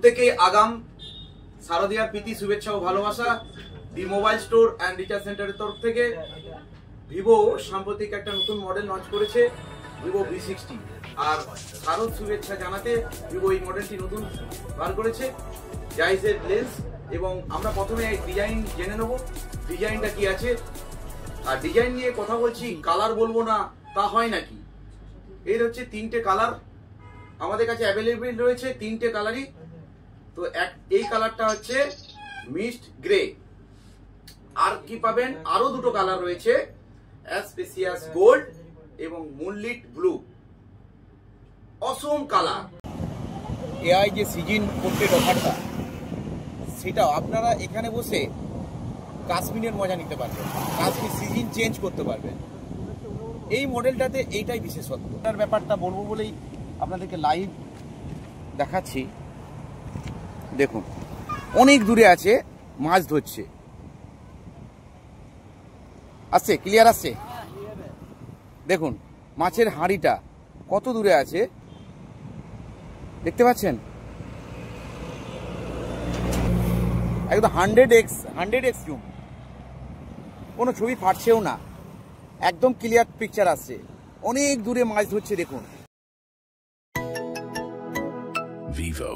প্রত্যেকে আগাম শারদীয়ার প্রীতি শুভেচ্ছা ও ভালোবাসা দি মোবাইল স্টোর অ্যান্ড রিচার্জ সেন্টারের তরফ থেকে। ভিভো সাম্প্রতিক একটা নতুন মডেল লঞ্চ করেছে, ভিভো V60, আর শারদ শুভেচ্ছা জানাতে ভিভো এই মডেলটি নতুন বার করেছে জাইজের লেন্স। এবং আমরা প্রথমে ডিজাইন জেনে নেব, ডিজাইনটা কি আছে। আর ডিজাইন নিয়ে কথা বলছি, কালার বলবো না তা হয় নাকি। এর হচ্ছে তিনটে কালার আমাদের কাছে অ্যাভেলেবেল রয়েছে, তিনটে কালারই। তো এই কালারটা হচ্ছে মিস্ট গ্রে। আর কি পাবেন, আরো দুটো কালার রয়েছে, অ্যাসপেসিয়াস গোল্ড এবং মুনলিট ব্লু। অসম কালার। এআই যে সিজন পোর্ট্রেট অফারটা, সেটা আপনারা এখানে বসে কাশ্মীরের মজা নিতে পারবেন, কাশ্মীর সিজন চেঞ্জ করতে পারবেন। এই মডেলটাতে এইটাই বিশেষত্ব। তার ব্যাপারটা বলবো বলেই আপনাদেরকে লাইভ দেখাচ্ছি। দেখুন, অনেক দূরে আছে, মাছ ধরছে। আসছে, ক্লিয়ার আসছে? দেখুন মাছের হাঁড়িটা কত দূরে আছে, দেখতে পাচ্ছেন? একদম 100x জুম, কোনো ছবি ফাটছেও না, একদম ক্লিয়ার পিকচার আসছে। অনেক দূরে মাছ ধরছে, দেখুন। Vivo.